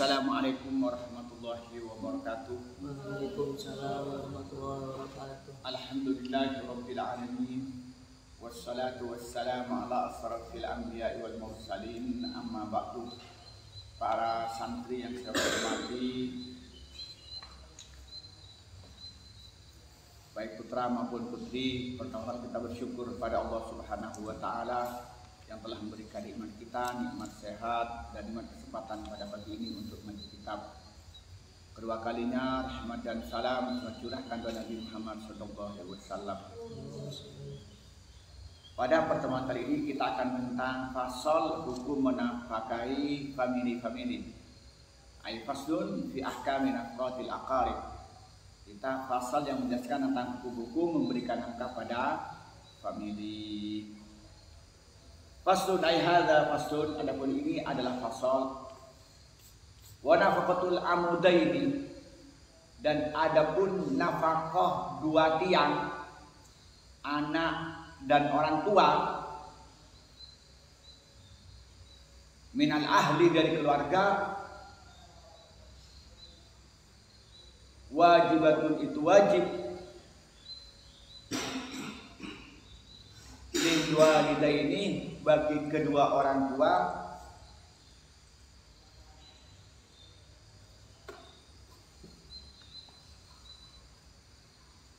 Assalamualaikum warahmatullahi wabarakatuh. Waalaikumsalam warahmatullahi wabarakatuh. Alhamdulillahirabbil alamin. Wassalatu wassalamu ala asrafil anbiya'i wal mursalin. Amma ba'du. Para santri yang saya hormati, baik putra maupun putri, pertama kita bersyukur kepada Allah Subhanahu wa taala yang telah memberikan nikmat kita, nikmat sehat dan nikmat kesempatan pada pagi ini untuk membaca kitab. Kedua kalinya rahmat dan salam saya curahkan kepada Nabi Muhammad SAW. Pada pertemuan kali ini kita akan tentang fasal hukum menafkahi famili. Ai faslun fi ahkami nafqatil aqarib. Kita fasal yang menjelaskan tentang hukum memberikan nafkah pada famili. Faslun ai hadza faslun, adapun ini adalah fasal wa nafaqatul amudaini, dan adapun nafkah dua tiang, anak dan orang tua, minal ahli dari keluarga, wajibatun itu wajib, lil walidaini bagi kedua orang tua,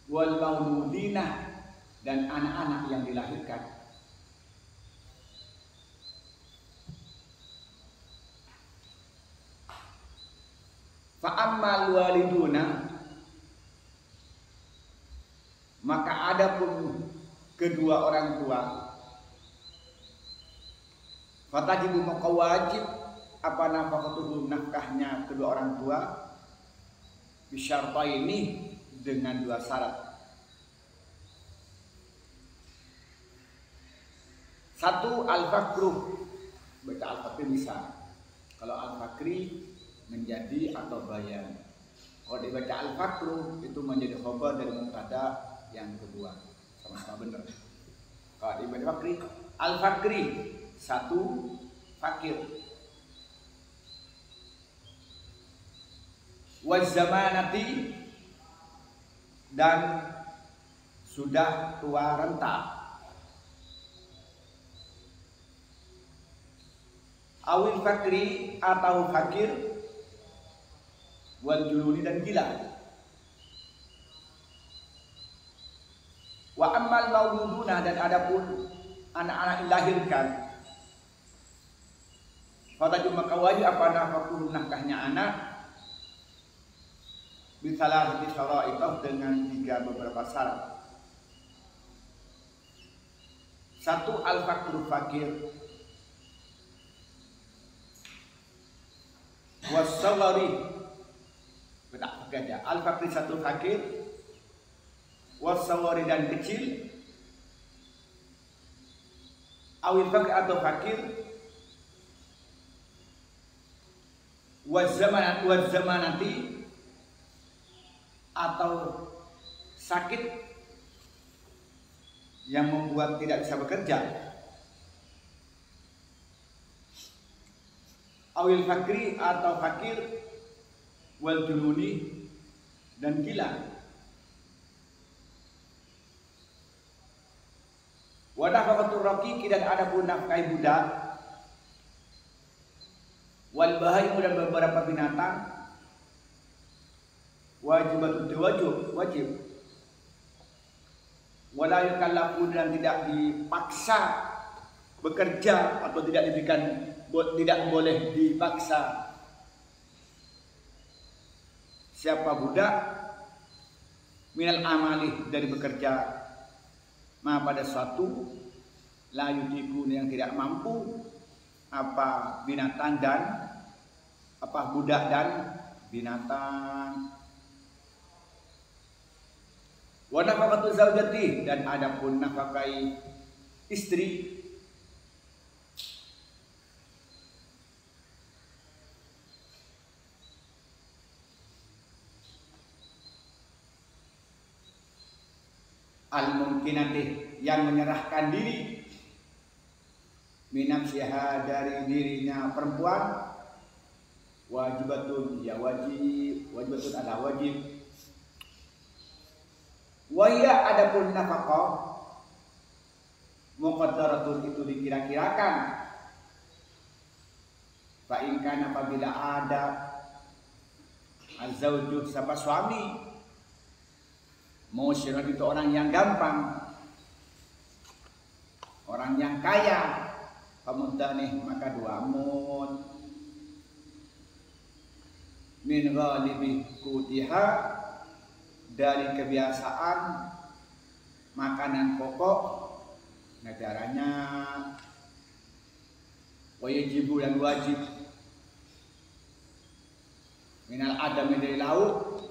wal mauludina dan anak-anak yang dilahirkan. Fa ammal waliduna, maka adapun kedua orang tua, fatajibu maka wajib apa nafaqatuhum, nafkahnya kedua orang tua, bisyartaini dengan dua syarat. Satu, al-fakru, baca al-fakri bisa. Kalau al-fakri menjadi atau bayan. Kalau dibaca al-fakru itu menjadi khabar dari mubtada yang kedua. Sama-sama benar. Kalau dibaca fakri, al-fakri satu, fakir. Wazamanati, dan sudah tua renta. Awil fakri atau fakir, wal juluni dan gila. Wa ammal mauluduna, dan adapun anak-anak dilahirkan, fatajibu maka wajib apa nafaqatuhum, nafkahnya anak, bisalah bisyara'itah dengan tiga beberapa syarat. Satu, al-fakru fakir, wasawari, tidak bekerja. Al-fakri satu fakir, wasawari dan kecil, awil fakir atau fakir, wazamanati atau sakit yang membuat tidak bisa bekerja, awil fakri atau fakir, wal jununi dan gila. Wa nafaqatur raqiqi, dan adapun nafkahi budak, wal bahaimu dan beberapa binatang, wajibatun wajib, wala yukallafu, dan tidak dipaksa bekerja atau tidak boleh dipaksa siapa budak, minal amali dari bekerja, pada suatu la yutiku yang tidak mampu, apa binatang dan apa budak dan binatang. Wa nafaqatu zaujati, dan adapun nafkahi istri, al-mumkinatih, yang menyerahkan diri, minafsiha dari dirinya perempuan, wajibatun ya wajib, wajibatun ada wajib. Wa ya adapun nafaqah muqaddaratun itu dikira-kirakan. Fa in kana apabila ada azwaju sama suami, musyiran itu orang yang gampang, orang yang kaya, pamutanih maka dua mun min ghalibi kutiha dari kebiasaan makanan pokok negaranya, wajibu dan wajib minal adam dari laut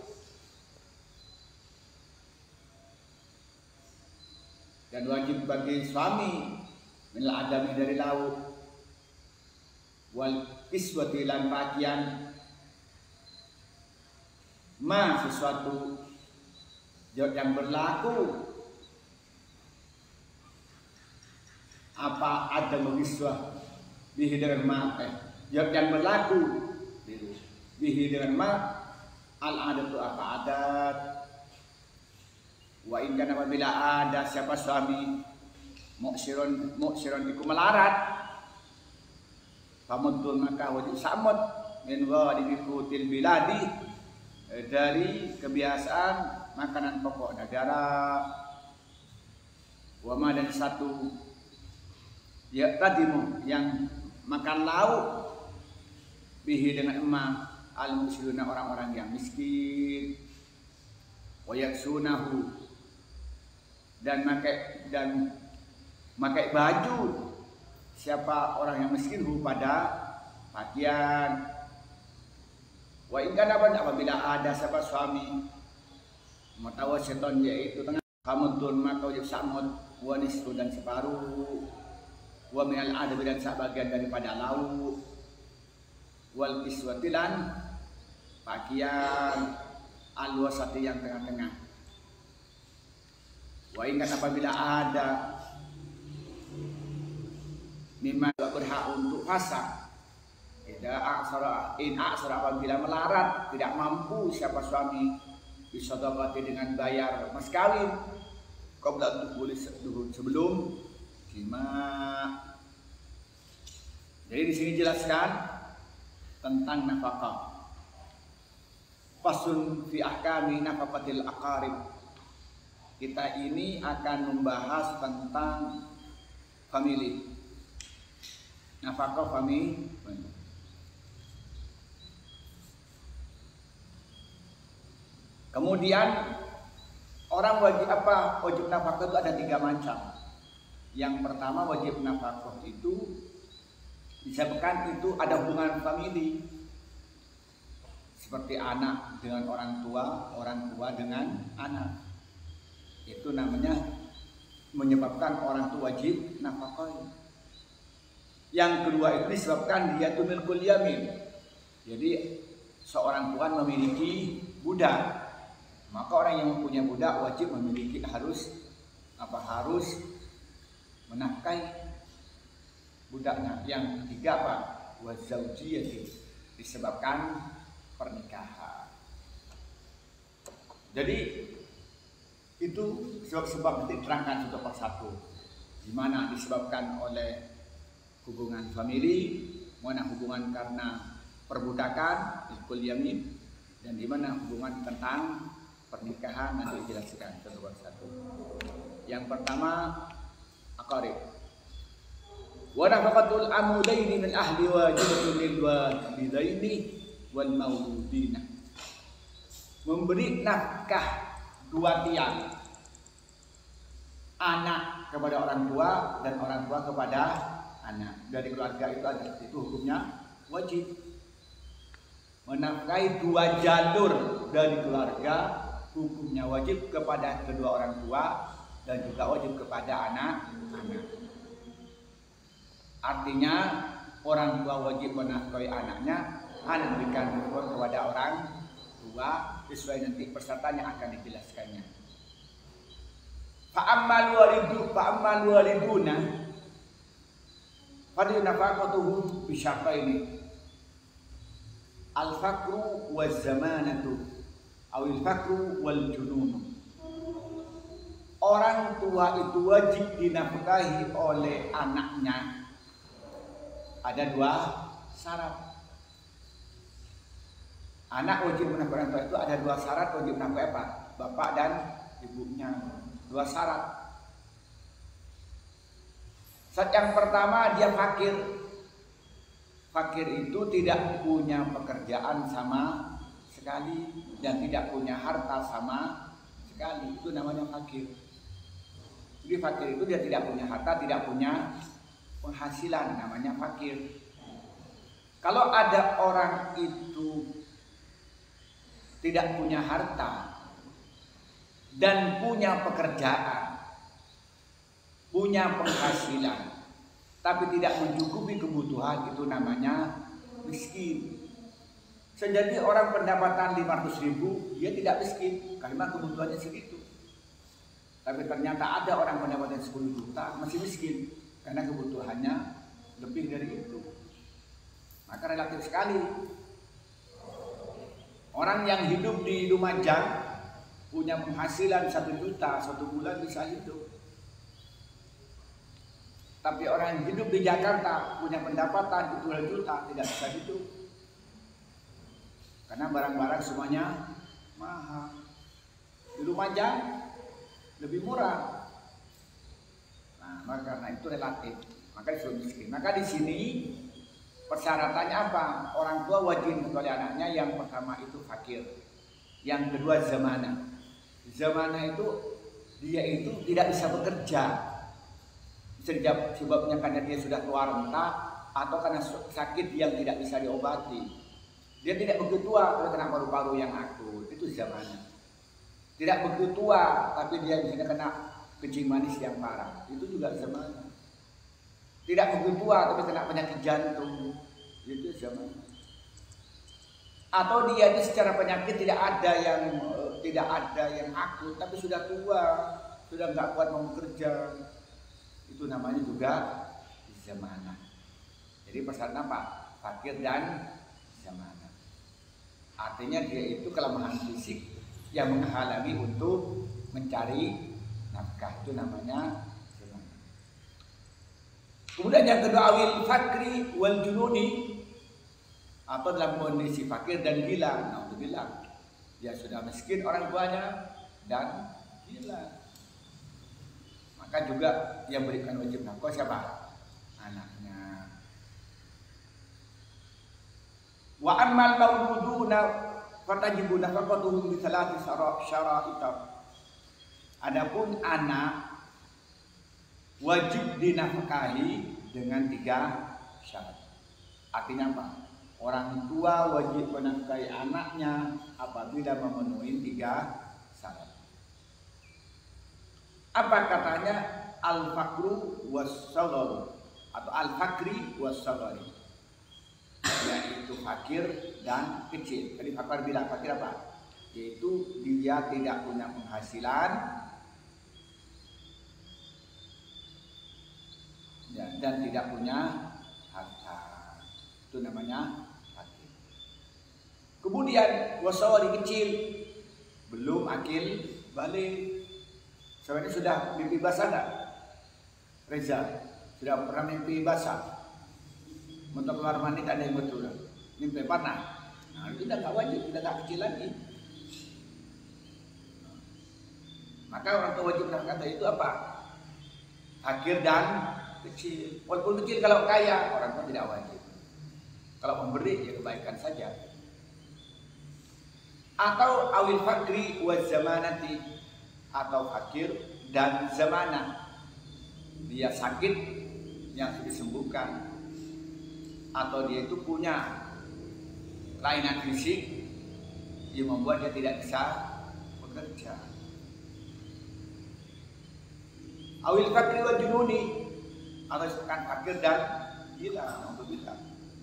dan wajib bagi suami minal adam dari laut wal kiswati lan pakaian ma sesuatu yang berlaku apa ada mengiswah bihi dengan ma yang berlaku bihi dengan ma al adatu apa adat wa in kana apabila ada siapa suami mu'syiron iku melarat pamudun maka wajib samud min ghalibi kutil biladi dari kebiasaan makanan pokok negara wama dan satu ya tadimu yang makan lauk bihi dengan emak al muslimuna orang-orang yang miskin wa yaksunahu dan makai baju siapa orang yang miskin pada pakaian. Wa in kana apabila ada siapa suami mutawasyiton yaitu tengah kamutun maka wajib samud wa nisfu dan separuh wa minal adab dan sebagian daripada lauk wal kiswatilan pakaian al wasati yang tengah-tengah. Wa in kana apabila ada mimma berhak untuk fasa in aksara apabila melarat tidak mampu siapa suami bisa dapati dengan bayar mas kawin qabla dukhuli sebelum jima. Jadi di sini jelaskan tentang nafkah. Fasun fi ahkami nafaqatil aqarib. Kita ini akan membahas tentang family. Nafkah family. Kemudian orang wajib apa? Wajib nafkah itu ada 3 macam. Yang pertama wajib nafkah itu disebutkan itu ada hubungan famili seperti anak dengan orang tua dengan anak. Itu namanya menyebabkan orang tua wajib nafkah. Yang kedua itu disebabkan dia tuh milkul yamin. Jadi seorang tuan memiliki budak. Maka orang yang mempunyai budak wajib memiliki harus menafkahi budaknya. Yang ketiga apa? Wazaujiyati, disebabkan pernikahan. Jadi itu sebab diterangkan satu persatu. Di mana disebabkan oleh hubungan famili, mana hubungan karena perbudakan, ilkul yamin, dan di mana hubungan tentang pernikahan nanti dijelaskan satu persatu. Yang pertama aqarib. Wa nafaqatul amudaini min ahli wajibatun lil walidaini wal mauludina. Memberi nafkah 2 tiang. Anak kepada orang tua dan orang tua kepada anak. Dari keluarga itu hukumnya wajib. Menafkahi 2 jalur dari keluarga hukumnya wajib kepada kedua orang tua dan juga wajib kepada anak-anak. Artinya orang tua wajib menafkahi anaknya, anak memberikan hukum kepada orang tua sesuai nanti pesertanya akan dijelaskannya. Fa'ammal waliduna fadil nafaqatuhu bisyaqaini. al-faqru waz zamanatu awil faqru wal junun. Orang tua itu wajib dinafkahi oleh anaknya. Ada 2 syarat. Anak wajib menafkahi orang tua itu ada 2 syarat wajib menafkahi apa? Bapak dan ibunya. 2 syarat. Syarat yang pertama dia fakir. Fakir itu tidak punya pekerjaan sama sekali dan tidak punya harta sama sekali. Itu namanya fakir. Jadi fakir itu dia tidak punya harta, tidak punya penghasilan, namanya fakir. Kalau ada orang itu tidak punya harta dan punya pekerjaan, punya penghasilan, tapi tidak mencukupi kebutuhan, itu namanya miskin. Jadi orang pendapatan 500.000, dia tidak miskin karena kebutuhannya segitu. Tapi ternyata ada orang pendapatan 10 juta masih miskin karena kebutuhannya lebih dari itu. Maka relatif sekali. Orang yang hidup di Lumajang punya penghasilan 1 juta 1 bulan bisa hidup. Tapi orang yang hidup di Jakarta punya pendapatan 2 juta tidak bisa hidup. Karena barang-barang semuanya mahal. Di Lumajang lebih murah. Nah, maka karena itu relatif, maka disebut miskin. Maka di sini persyaratannya apa? Orang tua wajib oleh anaknya. Yang pertama itu fakir, yang kedua zamanah. Zamanah itu dia itu tidak bisa bekerja. Sebabnya karena dia sudah tua renta atau karena sakit yang tidak bisa diobati. Dia tidak begitu tua tapi kena paru-paru yang akut. Itu zamanah. Tidak begitu tua, tapi dia misalnya kena kencing manis yang parah. Itu juga zamanah. Tidak begitu tua, tapi kena penyakit jantung. Itu zamanah. Atau dia itu secara penyakit tidak ada yang akut, tapi sudah tua, sudah nggak kuat mau bekerja. Itu namanya juga zamanah. Jadi persyaratan apa? Fakir dan zamanah. Artinya dia itu kelemahan fisik yang menghalangi untuk mencari nafkah, itu namanya zamanah. Kemudian yang kedua awil fakri wal jununi, atau dalam kondisi fakir dan gila. Naudzubillah, dia sudah miskin orang tuanya dan gila. Maka juga yang berikan wajib nafkah siapa? Anaknya. Wa ammal mauluduna fatajibu nafaqatuhum bi salati syara'ita. Adapun anak wajib dinafkahi dengan 3 syarat. Artinya apa? Orang tua wajib menafkahi anaknya apabila memenuhi 3 syarat. Apa katanya? Al-faqru was-saghar atau al-faqri was-saghari. Yaitu fakir dan kecil. Jadi fakir bilang fakir apa? Yaitu dia tidak punya penghasilan dan tidak punya harta. Itu namanya fakir. Kemudian wasawari kecil, belum akil balik. Sebenarnya sudah mimpi basah enggak? Reza sudah pernah mimpi basah? Untuk keluar mandi tak ada yang betul. Mimpi panah. Nah, itu udah gak wajib, udah gak kecil lagi. Maka orang tua wajib nafkah itu apa? Fakir dan kecil. Walaupun kecil kalau kaya, orang tua tidak wajib. Kalau memberi ya kebaikan saja. Atau awil fakri wa zamanati, atau fakir dan zamanah. Dia sakit yang harus disembuhkan, atau dia itu punya kelainan fisik yang membuat dia tidak bisa bekerja. Awil fakri wa jununi, atau disebutkan fakir dan gila. Untuk kita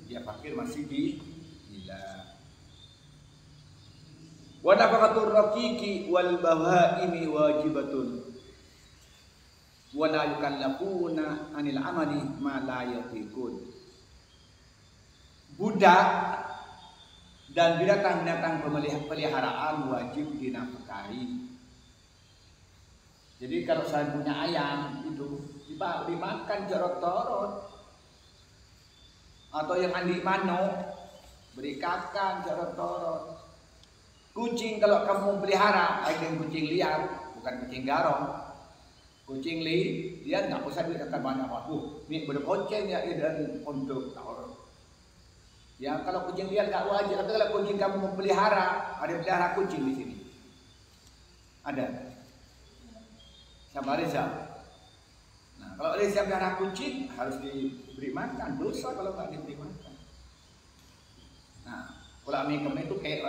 dia fakir masih gila. Wa nafaqatur raqiqi wal bahaimi wajibatun wa la yukallafuna anil amali ma la yatiqun. Budak Dan binatang-binatang peliharaan wajib dinafkahi. Jadi kalau saya punya ayam itu dimakan jorot-torot, atau yang andi manuk beri kakan jorot-torot. Kucing kalau kamu pelihara, ada kucing liar, bukan kucing garong. Kucing liar nggak usah dikatakan banyak waktu. Ini berkucing ya dan untuk orang. Ya kalau kucing liar nggak wajib, tapi kalau kucing kamu mau pelihara, ada pelihara kucing di sini. Ada. Sama Reza. Nah kalau Reza pelihara kucing harus diberi makan, dosa kalau nggak diberi makan. Nah kalau amikem itu kayak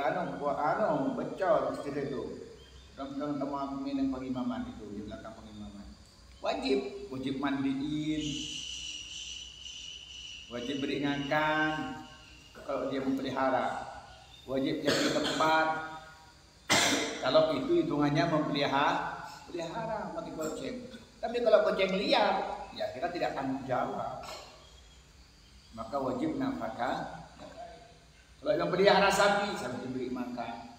becol seperti itu. Teman-teman minum pengimaman itu di belakang pengimaman. Wajib mandiin, wajib beri makan. Kalau dia memelihara, wajib jadi tempat. Kalau itu hitungannya pelihara mati kucing. Tapi kalau kucing liar, ya kita tidak tanggung jawab. Maka wajib nafkah. Kalau yang pelihara sapi diberi makan.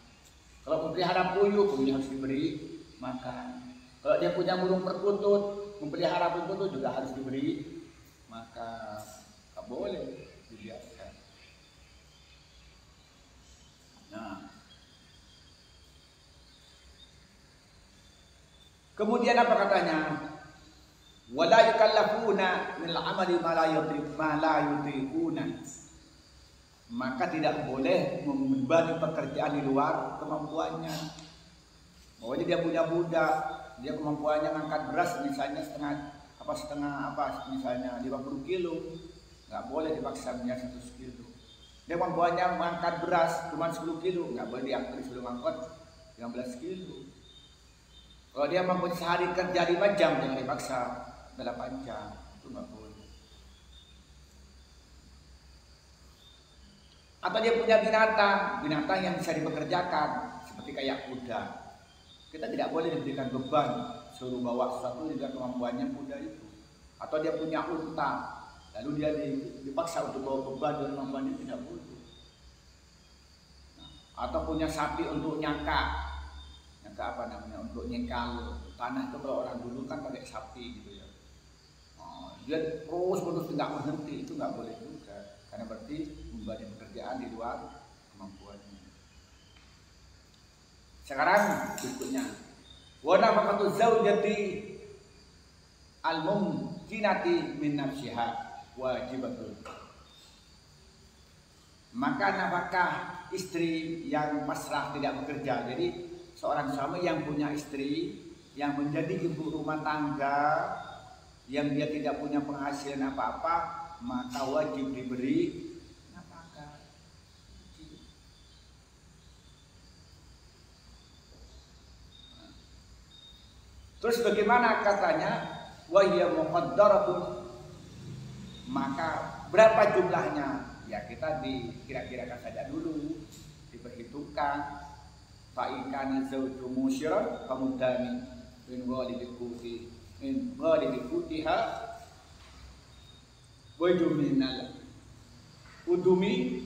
Kalau memelihara puyuh harus diberi makan. Kalau dia punya burung perkutut, memelihara perkutut juga harus diberi makan. Tak boleh dibiarkan. Nah, kemudian apa katanya? Wala yukallafuna min al-amali ma la yutiquna. Maka tidak boleh membebani pekerjaan di luar kemampuannya. Pokoknya dia punya budak, dia kemampuannya ngangkat beras misalnya setengah misalnya 50 kilo, nggak boleh dipaksa punya 100 kilo. Dia kemampuannya mengangkat beras cuma 10 kilo, nggak boleh disuruh ngangkat 15 kilo. Kalau dia mampu sehari kerja 5 jam, jangan dipaksa 8 jam, itu nggak boleh. Atau dia punya binatang yang bisa dipekerjakan, seperti kayak kuda. Kita tidak boleh diberikan beban, suruh bawa sesuatu juga kemampuannya kuda itu. Atau dia punya unta, lalu dia dipaksa untuk bawa beban dan kemampuannya tidak boleh. Atau punya sapi untuk nyangka untuk nyengkal tanah itu. Kalau orang dulu kan pakai sapi gitu ya. Dia terus tidak berhenti, itu nggak boleh juga, karena berarti membebani pekerjaan di luar kemampuannya. Sekarang berikutnya, wa nafaqatu zaujati al-mumkinati min nafsiha wajibatun. Maka nafkah istri yang pasrah tidak bekerja. Jadi seorang suami yang punya istri yang menjadi ibu rumah tangga, yang dia tidak punya penghasilan apa-apa, maka wajib diberi nafkah. Terus bagaimana katanya? Wa hiya muqaddaratun. Maka berapa jumlahnya? Ya kita dikira-kirakan saja dulu, diperhitungkan. Fa'ikana zawju musyiran kamudani min ghalibi kutiha wa juminal udumi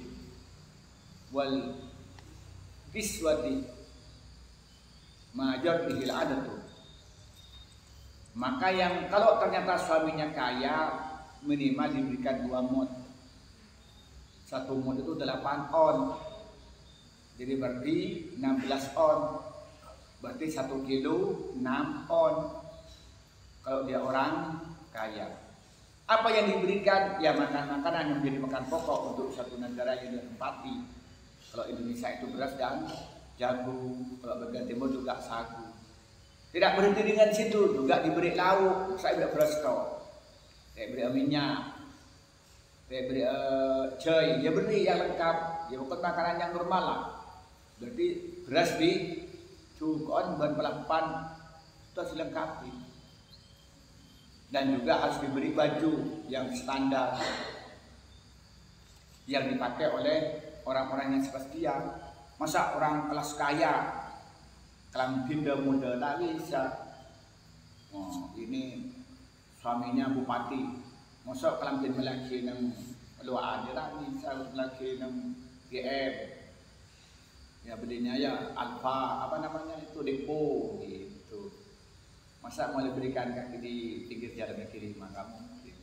wal kiswati majar bihil adatu. Maka yang kalau ternyata suaminya kaya, minimal diberikan 2 mud. 1 mud itu 8 on. Jadi berarti 16 on. Berarti 1 kilo 6 on. Kalau dia orang kaya. Apa yang diberikan? Ya makanan-makanan yang menjadi makan pokok untuk satu negara yang ditempati. Kalau Indonesia itu beras dan jagung. Kalau bagian timur juga sagu. Tidak berhenti dengan situ, juga diberi lauk. Saya beri beras kau. Saya beri minyak. Saya beri jahe. Dia beri yang lengkap. Dia bukan makanan yang normal lah. Berarti beras di cukon dan pelapan itu harus dilengkapi. Dan juga harus diberi baju yang standar yang dipakai oleh orang-orang yang seperti dia. Masa orang kelas kaya kelamin muda tak bisa. Ini suaminya bupati. Masa kelamin melaki yang luar dia tak bisa melaki yang GM. Ya belinya ya alfa apa namanya itu depo gitu. Masa mau diberikan kaki di pinggir jalan kiri maka mungkin.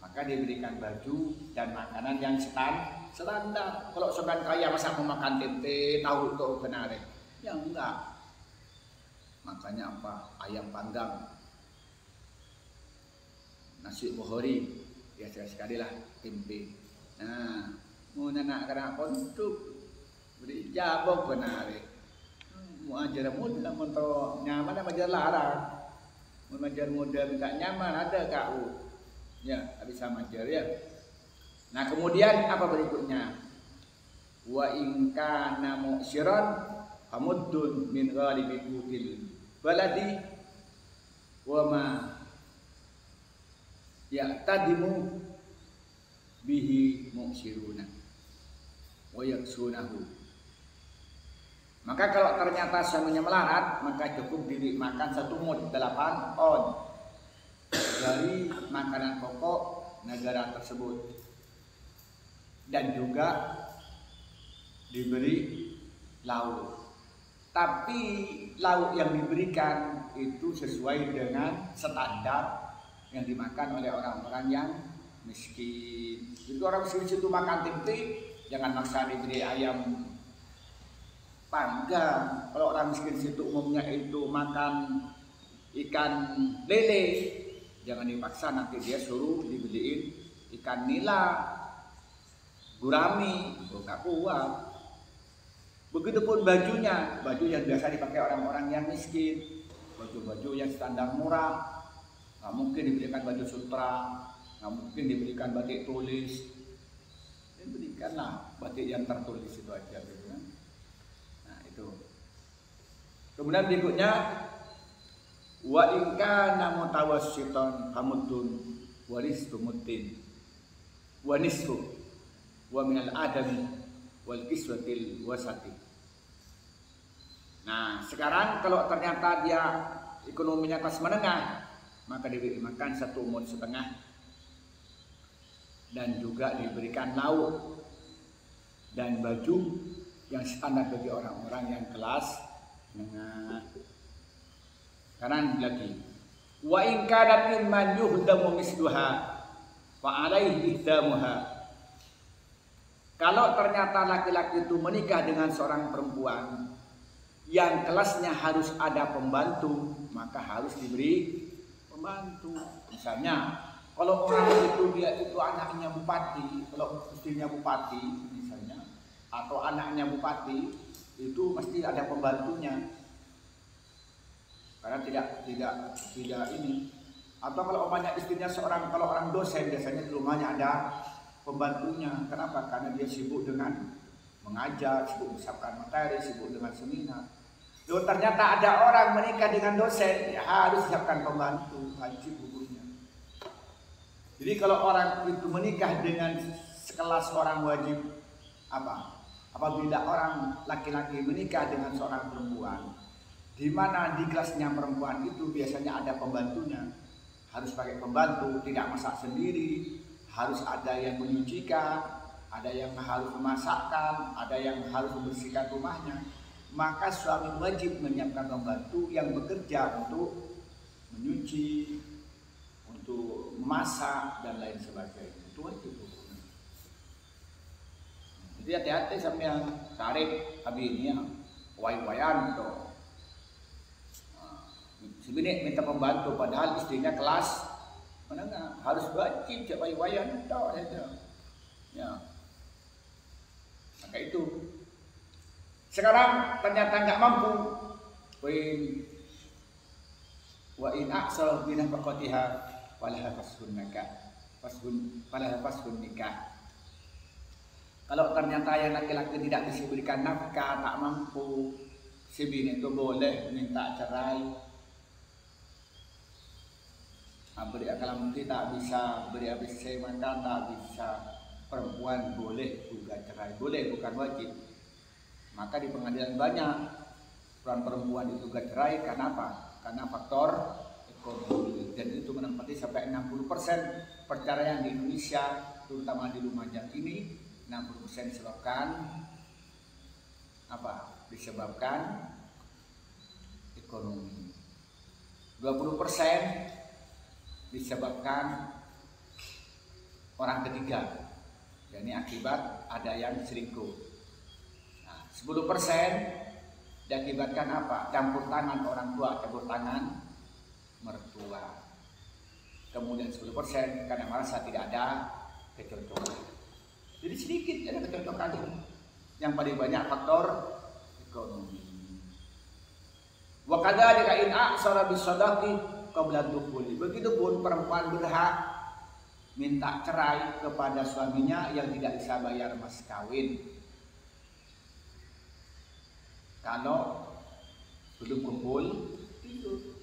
Maka diberikan baju dan makanan yang standar. Kalau seorang kaya masa mau makan tempe, tahu itu benar. Ya enggak. Makanya apa? Ayam panggang, nasi bohori, ya sekali lah tempe. Nah, mau nak kena kontuk, beri jabok benar. Mau ajar muda, mau nyaman apa ajar larang. Mau ajar muda minta nyaman ada kau. Ya, bisa ajar ya. Nah, kemudian apa berikutnya? Wa in kana mu'syiran hamuddun min ghalibi qutil baladi wa ma ya'tadimu bihi mu'syiruna wa yaksunahu. Maka kalau ternyata suaminya melarat, maka cukup diri makan 1 mud 8 on dari makanan pokok negara tersebut, dan juga diberi lauk. Tapi lauk yang diberikan itu sesuai dengan standar yang dimakan oleh orang-orang yang miskin. Jadi orang miskin itu makan tempe, jangan maksa diberi ayam panggang. Kalau orang miskin itu umumnya itu makan ikan lele, jangan dipaksa nanti dia suruh dibeliin ikan nila, gurami, nggak kuat. Begitupun bajunya, baju yang biasa dipakai orang-orang yang miskin, baju-baju yang standar murah, nggak mungkin diberikan baju sutra, nggak mungkin diberikan batik tulis. Diberikanlah batik yang tertulis itu aja, gitu kan? Nah itu. Kemudian berikutnya, wa in kana mutawassitan hamudun waristu mutin wa nisfu wa minal adami wal kiswatil wasati. Nah sekarang kalau ternyata dia ekonominya kelas menengah, maka diberi makan 1 mud setengah dan juga diberikan lauk dan baju yang standar bagi orang-orang yang kelas menengah. Kanan lagi, wa in kana mimman yuhdamu misluha fa alaihi ihdamuha. Kalau ternyata laki-laki itu menikah dengan seorang perempuan yang kelasnya harus ada pembantu, maka harus diberi pembantu. Misalnya, kalau orang itu dia itu anaknya bupati, kalau istrinya bupati misalnya, atau anaknya bupati, itu mesti ada pembantunya. Karena tidak ini. Atau kalau umpamanya istrinya kalau orang dosen biasanya di rumahnya ada pembantunya. Kenapa? Karena dia sibuk dengan mengajar, sibuk menyiapkan materi, sibuk dengan seminar. Lalu ternyata ada orang menikah dengan dosen, ya harus siapkan pembantu, wajib hukumnya. Jadi kalau orang itu menikah dengan sekelas orang wajib apa? Apabila orang laki-laki menikah dengan seorang perempuan, di mana di kelasnya perempuan itu biasanya ada pembantunya, harus pakai pembantu, tidak masak sendiri, harus ada yang menyucikan, ada yang harus memasakkan, ada yang harus membersihkan rumahnya. Maka suami wajib menyiapkan pembantu yang bekerja untuk menyuci, untuk memasak dan lain sebagainya. Itu wajib hukumnya. Jadi hati-hati sama yang tarik habisnya wai-wayan tuh. Sebenarnya minta pembantu padahal istrinya kelas menengah, harus wajib cek wai-wayan toh saja. Ya. Maka itu. Sekarang ternyata nggak mampu. Wa in aksal binah fakotiha walaha fashun nikah. Kalau ternyata yang laki-laki tidak bisa berikan nafkah, tak mampu, si bini itu boleh minta cerai. Beri akal mungkin tak bisa beri habis makan, tak bisa, perempuan boleh juga cerai, boleh bukan wajib. Maka di pengadilan banyak perempuan itu gak cerai karena apa? Karena faktor ekonomi, dan itu menempati sampai 60% perceraian di Indonesia, terutama di Lumajang ini 60% disebabkan disebabkan ekonomi. 20% disebabkan orang ketiga, yakni akibat ada yang selingkuh. Nah, 10% diakibatkan apa? Campur tangan orang tua, campur tangan mertua. Kemudian 10% karena merasa tidak ada kecocokan. Jadi sedikit ada kecocokan. Yang paling banyak faktor ekonomi. Wa kadzalika in a'sara bisadaqi qabla dukhuli. Begitupun perempuan berhak minta cerai kepada suaminya yang tidak bisa bayar mas kawin kalau belum kumpul itu.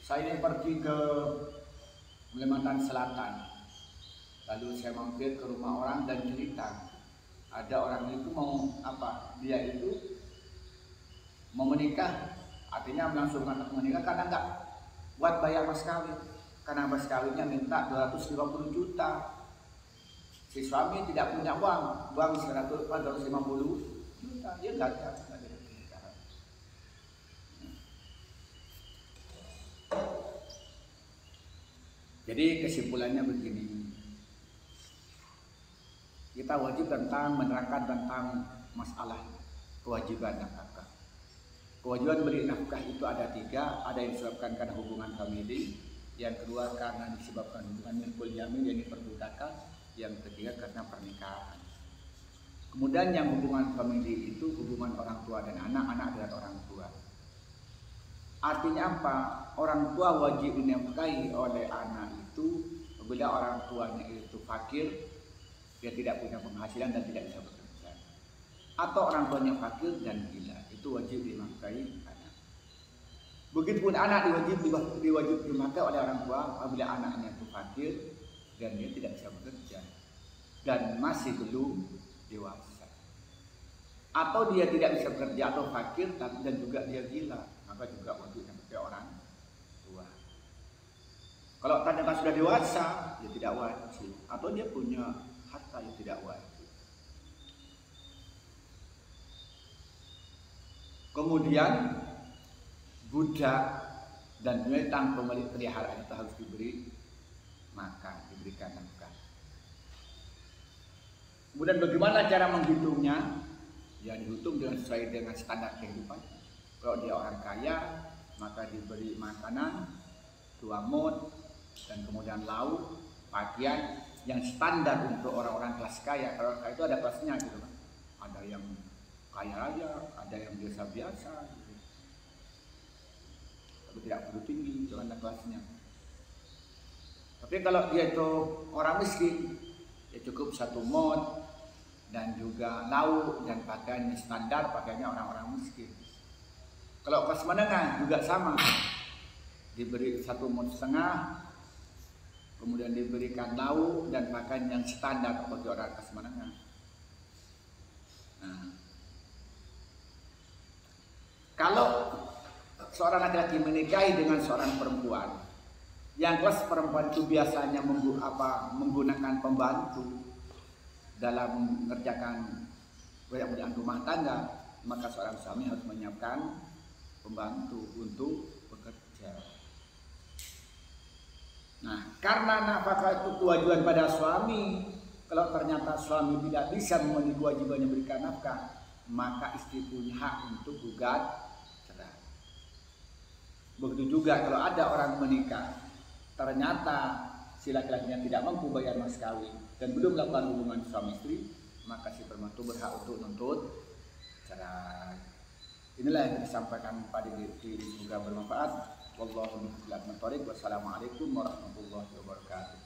Saya pergi ke Kalimantan Selatan, lalu saya mampir ke rumah orang dan cerita, ada orang itu mau apa? Dia itu mau menikah, artinya melangsungkan menikah karena enggak buat bayar mas kawin, karena mas kawinnya minta 250 juta. Si suami tidak punya uang 250 juta, dia enggak ada. Jadi kesimpulannya begini, kita wajib menerangkan tentang masalah kewajiban nafkah. Kewajiban beri nafkah itu ada 3, ada yang disebabkan karena hubungan famili, yang kedua karena disebabkan hubungan milkul yamin, yakni perbudakan, yang ketiga karena pernikahan. Kemudian yang hubungan famili itu hubungan orang tua dan anak, anak dengan orang tua. Artinya apa? Orang tua wajib dinafkahi oleh anak itu apabila orang tuanya itu fakir, dia tidak punya penghasilan dan tidak bisa bekerja, atau orang tuanya fakir dan gila, itu wajib dinafkahi anak. Begitupun anak diwajib dinafkahi oleh orang tua apabila anaknya itu fakir dan dia tidak bisa bekerja dan masih belum dewasa, atau dia tidak bisa bekerja atau fakir dan juga dia gila, maka juga wajib dinafkahi orang tua. Kalau ternyata sudah dewasa, dia tidak wajib, atau dia punya harta yang tidak wajib. Kemudian budak dan binatang pemilik peliharaan itu harus diberi makan, diberikan nafkah. Kemudian bagaimana cara menghitungnya? Ya dihitung sesuai dengan standar kehidupan. Kalau dia orang kaya, maka diberi makanan 2 mud dan kemudian lauk, pakaian yang standar untuk orang-orang kelas kaya. Kalau kaya itu ada kelasnya gitu kan. Ada yang kaya raya, ada yang biasa-biasa gitu. Tapi tidak perlu tinggi, itu ada kelasnya. Tapi kalau dia itu orang miskin, ya cukup 1 mud dan juga lauk dan pakaiannya standar, pakaiannya orang-orang miskin. Kalau kelas menengah juga sama, diberi 1 mud setengah, kemudian diberikan lauk dan pakaian yang standar bagi orang kelas menengah. Nah, kalau seorang laki-laki menikahi dengan seorang perempuan, yang kelas perempuan itu biasanya menggunakan pembantu dalam mengerjakan pekerjaan rumah tangga, maka seorang suami harus menyiapkan pembantu untuk bekerja. Nah, karena nafkah itu kewajiban pada suami, kalau ternyata suami tidak bisa memenuhi kewajibannya berikan nafkah, maka istri punya hak untuk gugat cerai. Begitu juga kalau ada orang menikah, ternyata si laki-lakinya tidak mampu bayar mas kawin dan belum melakukan hubungan suami istri, maka si perempuan itu berhak untuk menuntut cerai. Inilah yang disampaikan pada diri, semoga bermanfaat. Wallahu a'lam bishawab. Wassalamualaikum warahmatullahi wabarakatuh.